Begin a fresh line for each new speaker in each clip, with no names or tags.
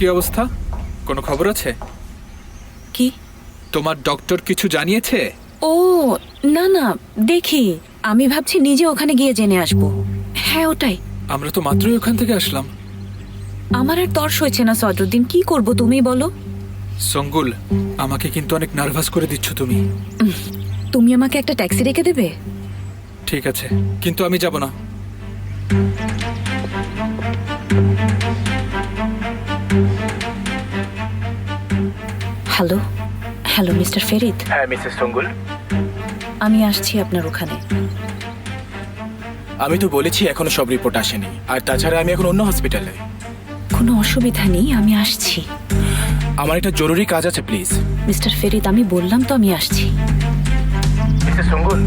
কি অবস্থা? কোনো খবর আছে?
কি?
তোমার ডক্টর কিছু জানিয়েছে?
ও না না, দেখি, আমি ভাবছি নিজে ওখানে গিয়ে জেনে আসবো। হ্যাঁ ওটাই।
আমরা তো মাত্রই ওখান থেকে আসলাম।
আমার আর তর্স হয়েছে না সদরুদ্দিন, কি করব তুমি বলো।
সঙ্গুল, আমাকে কিন্তু অনেক নার্ভাস করে দিচ্ছ তুমি।
তুমি আমাকে একটা ট্যাক্সি রেখে দেবে?
ঠিক আছে, কিন্তু আমি যাব না।
Hello hello Mr Farid.
হ্যাঁ মিসেস সঙ্গুল,
আমি আসছি আপনার ওখানে।
আমি তো বলেছি এখনো সব রিপোর্ট আসেনি, আর তাছাড়া আমি এখন অন্য হসপিটালে।
কোনো অসুবিধা নেই, আমি আসছি।
আমার একটা জরুরি কাজ আছে, প্লিজ।
মিস্টার ফেরিদ, আমি বললাম তো আমি আসছি।
মিসেস সঙ্গুল,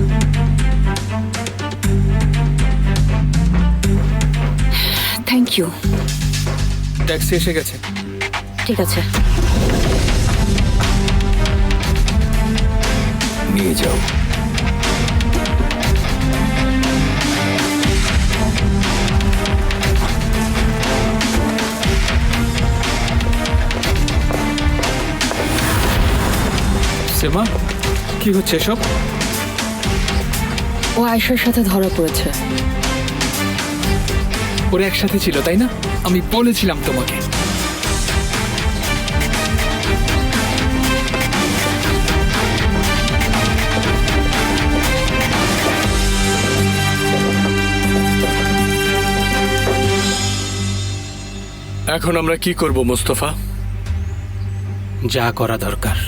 থ্যাংক ইউ।
ট্যাক্সি এসে গেছে।
ঠিক আছে।
নিয়ে যাও।
সেমা, কি হচ্ছে এসব?
ও আয়েশার সাথে ধরা পড়েছে।
ওরা একসাথে ছিল তাই না? আমি বলেছিলাম তোমাকে।
এখন আমরা কি করব মোস্তফা?
যা করা দরকার।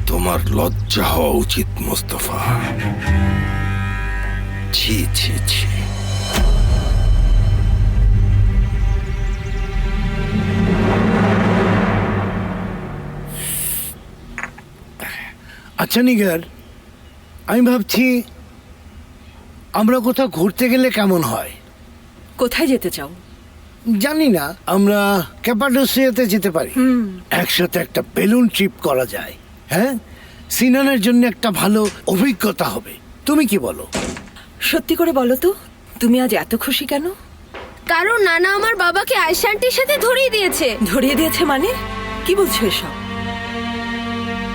তোমার লজ্জা হওয়া উচিত মোস্তফা। ছি ছি ছি।
আচ্ছা নিগার, আমি ভাবছি আমরা কোথাও ঘুরতে গেলে কেমন হয়।
কোথায় যেতে চাও?
জানি না, আমরা ক্যাপাডোসিয়াতে যেতে পারি। একসাথে একটা বেলুন ট্রিপ করা যায়। হ্যাঁ, সিনানের জন্য একটা ভালো অভিজ্ঞতা হবে। তুমি কি বলো?
সত্যি করে বলো তো, তুমি আজ এত খুশি কেন?
কারণ নানা আমার বাবাকে আয়েশা আন্টির সাথে ধরিয়ে দিয়েছে।
ধরিয়ে দিয়েছে মানে? কি বলছো এসব?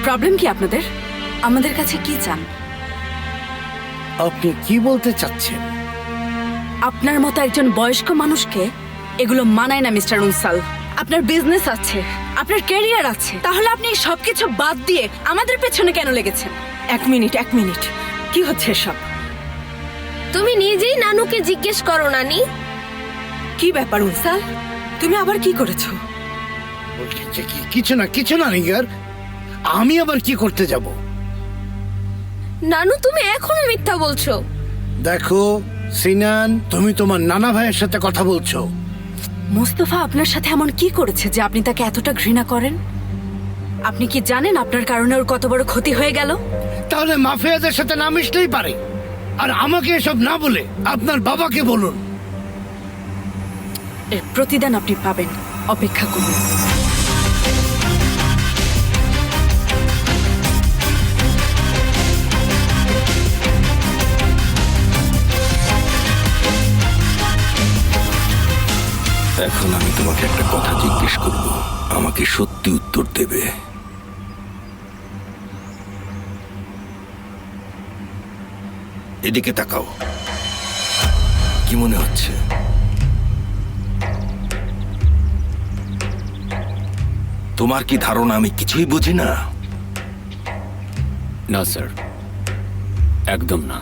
প্রবলেম কি আপনাদের? আমাদের কাছে কি চান?
আপনি কি বলতে চাচ্ছেন?
আপনার মতো একজন বয়স্ক মানুষকে এগুলো মানায় না মিস্টার উনসাল। আপনার বিজনেস আছে, আপনার ক্যারিয়ার আছে, তাহলে আপনি এই সবকিছু বাদ দিয়ে আমাদের পেছনে কেন লেগেছেন? এক মিনিট, কি হচ্ছে এসব?
তুমি নিজেই নানুকে জিজ্ঞেস করো নানি।
কি ব্যাপার উনসাল, তুমি আবার কি করেছো?
কিছু না নিগার, আমি আবার কি করতে যাব?
নানু তুমি এখনো মিথ্যা বলছো।
দেখো সিনান, তুমি তোমার নানা ভাইয়ের সাথে কথা বলছো।
মোস্তফা আপনার সাথে এমন কি করেছে যে আপনি তাকে এতটা ঘৃণা করেন? আপনি কি জানেন আপনার কারণে ওর কত বড় ক্ষতি হয়ে গেল?
তাহলে মাফিয়াদের সাথে না মিশতেই পারে, আর আমাকে এসব না বলে আপনার বাবাকে বলুন।
এর প্রতিদান আপনি পাবেন, অপেক্ষা করুন।
এখন আমি তোমাকে একটা কথা জিজ্ঞেস করব, আমাকে সত্যি উত্তর দেবে। এদিকে তাকাও। কি মনে হচ্ছে? তোমার কি ধারণা আমি কিছুই বুঝি না?
না স্যার, একদম না।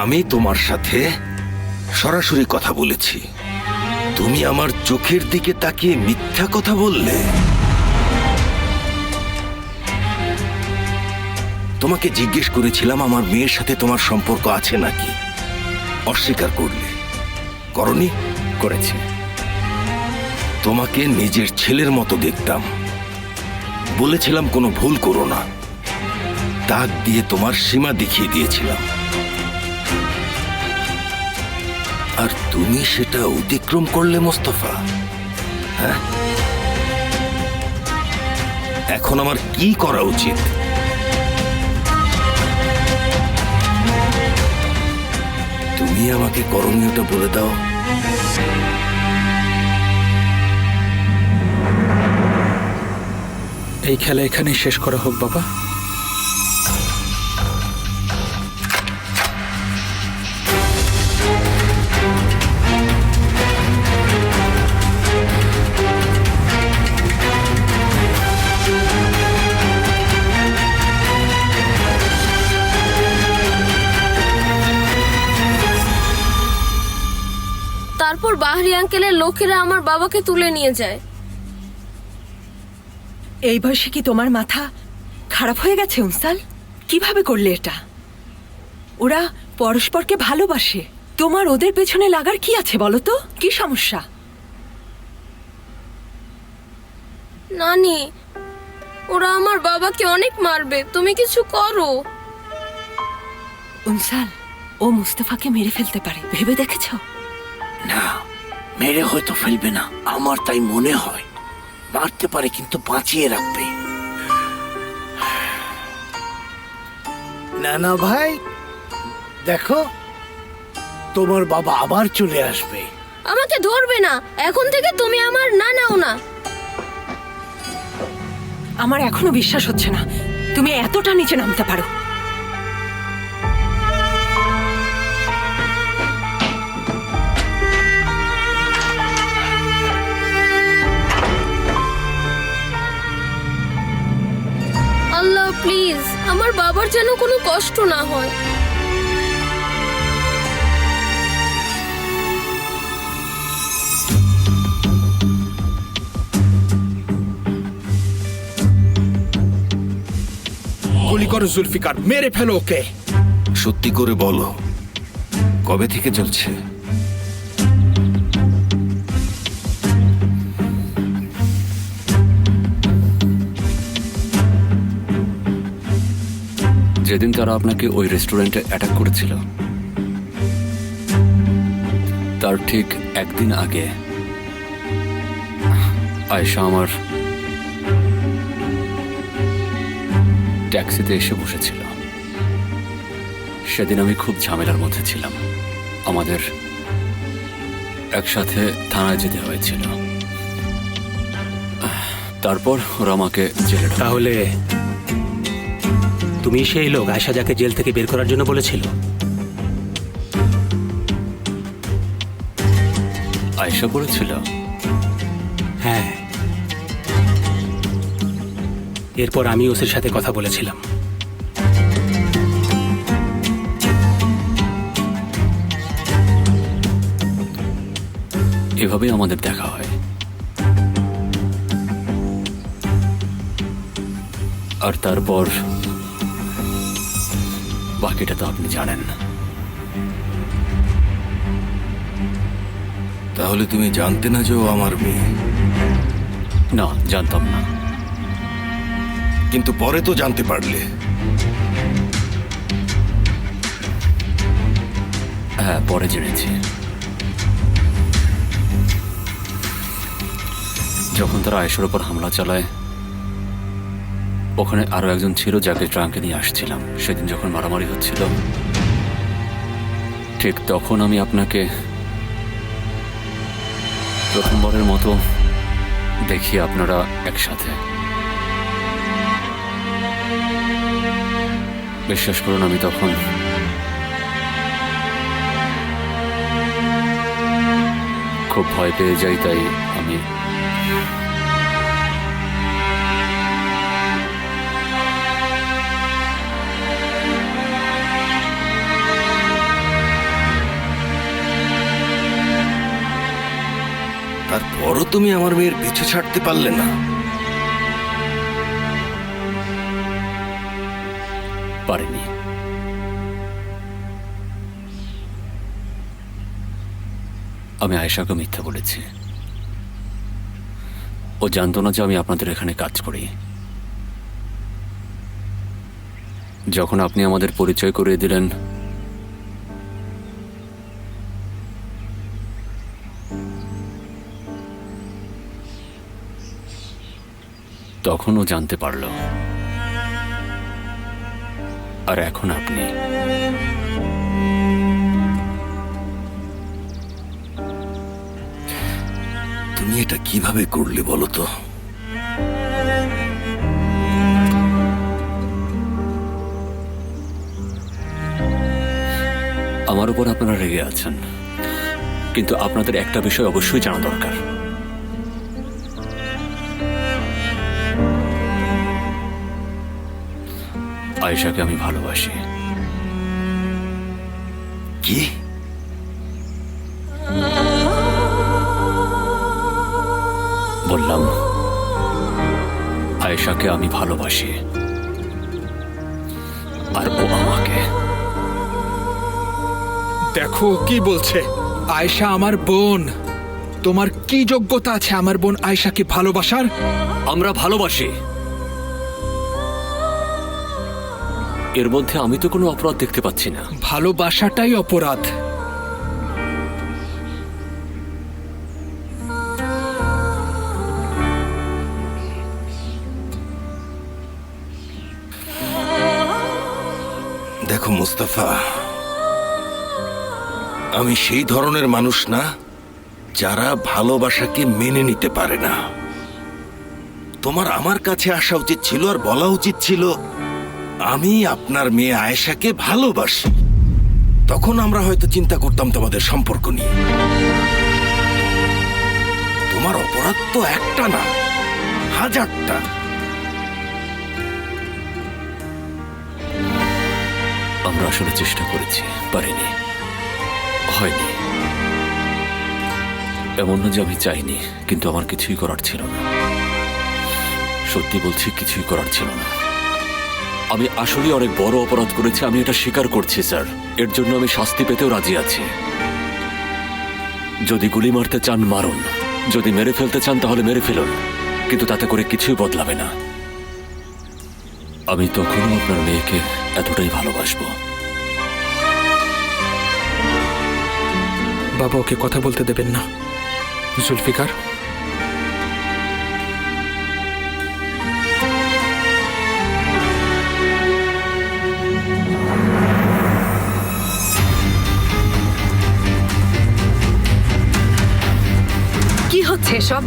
আমি তোমার সাথে সরাসরি কথা বলেছি, তুমি আমার চোখের দিকে তাকিয়ে মিথ্যা কথা বললে। তোমাকে জিজ্ঞেস করেছিলাম আমার মেয়ের সাথে তোমার সম্পর্ক আছে নাকি, অস্বীকার করলে। করনি?
করেছে।
তোমাকে নিজের ছেলের মতো দেখতাম, বলেছিলাম কোনো ভুল করো না, দাগ দিয়ে তোমার সীমা দেখিয়ে দিয়েছিলাম, আর তুমি সেটা অতিক্রম করলে মোস্তফা। হ্যাঁ, এখন আমার কি করা উচিত? তুমি আমাকে করণীয়টা বলে দাও।
এই খেলা এখানেই শেষ করা হোক বাবা।
তারপর বাহরি আঙ্কেলের লোকেরা আমার বাবাকে তুলে নিয়ে যায়।
এই বয়সে কি তোমার মাথা খারাপ হয়ে গেছে উনসাল? কিভাবে করলে এটা? ওরা পরস্পরকে ভালোবাসে, তোমার ওদের পেছনে লাগার কি আছে বলো তো? কি সমস্যা?
নানি, ওরা আমার বাবাকে অনেক মারবে, তুমি কিছু করো।
উনসাল, ও মুস্তাফাকে মেরে ফেলতে পারে, ভেবে দেখেছো?
না, মেরে হয়তো ফেলবে না, আমার তাই মনে হয়। মারতে পারে কিন্তু বাঁচিয়ে রাখবে। না না ভাই, দেখো তোমার বাবা আবার চলে আসবে।
আমাকে ধরবে না, এখন থেকে তুমি আমার নানাও না।
আমার এখনো বিশ্বাস হচ্ছে না তুমি এতটা নিচে নামতে পারো।
আল্লাহ প্লিজ, আমার বাবার যেন কোনো কষ্ট না হয়।
গুলি করো জুলফিকার, মেরে ফেলো ওকে।
সত্যি করে বলো, কবে থেকে চলছে?
যেদিন তারা আপনাকে ওই রেস্টুরেন্টে অ্যাটাক করেছিল তার ঠিক একদিন আগে আয়েশা আমার ট্যাক্সিতে এসে বসেছিল। সেদিন আমি খুব ঝামেলার মধ্যে ছিলাম, আমাদের একসাথে থানায় যেতে হয়েছিল। তারপর ওরা আমাকে জেলে ঢোকায়।
তাহলে তুমি সেই লোক আয়শা যাকে জেল থেকে বের করার জন্য বলেছিল?
আয়েশা বলেছিল?
হ্যাঁ, এরপর আমি ওসের সাথে কথা বলেছিলাম।
এভাবেই আমাদের দেখা হয়। আর তারপর বাকিটা তো আপনি জানেন।
তাহলে তুমি জানতে না যে ও আমার মেয়ে?
না, জানতাম না।
কিন্তু পরে তো জানতে পারলে।
হ্যাঁ, পরে জেনেছি। যখন তারা আয়েশার ওপর হামলা চালায়, ওখানে আরো একজন ছিল যাকে ট্রাঙ্কে নিয়ে আসছিলাম। সেদিন যখন মারামারি হচ্ছিল, ঠিক তখন আমি আপনাকে প্রথমবারের মতো দেখি আপনারা একসাথে। বিশ্বাস করুন, আমি তখন খুব ভয় পেয়ে যাই। তাই আমি
তারপরও তুমি আমার মেয়ের পিছু ছাড়তে পারলে না?
পারিনি। আমি আয়েশাকে মিথ্যা বলেছি। ও জানতো না যে আমি আপনাদের এখানে কাজ করি। যখন আপনি আমাদের পরিচয় করিয়ে দিলেন, তখনও জানতে পারল। আর এখন আপনি।
তুমি এটা কিভাবে করলে বলো তো?
আমার উপর আপনারা রেগে আছেন, কিন্তু আপনাদের একটা বিষয় অবশ্যই জানা দরকার। আয়েশাকে আমি ভালোবাসি।
কি?
বললাম, আয়েশাকে আমি ভালোবাসি, আর ও আমাকে।
দেখো কি বলছে। আয়েশা আমার বোন। তোমার কি যোগ্যতা আছে আমার বোন আয়েশাকে ভালোবাসার?
আমরা ভালোবাসি। এর মধ্যে আমি তো কোনো অপরাধ দেখতে পাচ্ছি না।
ভালোবাসাটাই অপরাধ।
দেখো মুস্তাফা, আমি সেই ধরনের মানুষ না যারা ভালোবাসাকে মেনে নিতে পারে না। তোমার আমার কাছে আসা উচিত ছিল আর বলা উচিত ছিল আমি আপনার মেয়ে আয়েশাকে ভালোবাসি। তখন আমরা হয়তো চিন্তা করতাম তোমাদের সম্পর্ক নিয়ে। তোমার অপরাধ তো একটা না, হাজারটা।
আমরা আসলে চেষ্টা করেছি, পারিনি, হয়নি। এমন না যে আমি চাইনি, কিন্তু আমার কিছুই করার ছিল না। সত্যি বলছি, কিছুই করার ছিল না। আমি আসলে অনেক বড় অপরাধ করেছি, আমি এটা স্বীকার করছি স্যার। এর জন্য আমি শাস্তি পেতেও রাজি আছি। যদি গুলি মারতে চান মারুন, যদি মেরে ফেলতে চান তাহলে মেরে ফেলুন, কিন্তু তাতে করে কিছুই বদলাবে না। আমি তখনও আপনার মেয়েকে এতটাই ভালোবাসবো।
বাবা, ওকে কথা বলতে দেবেন না। জুলফিকার,
কি হচ্ছে এসব?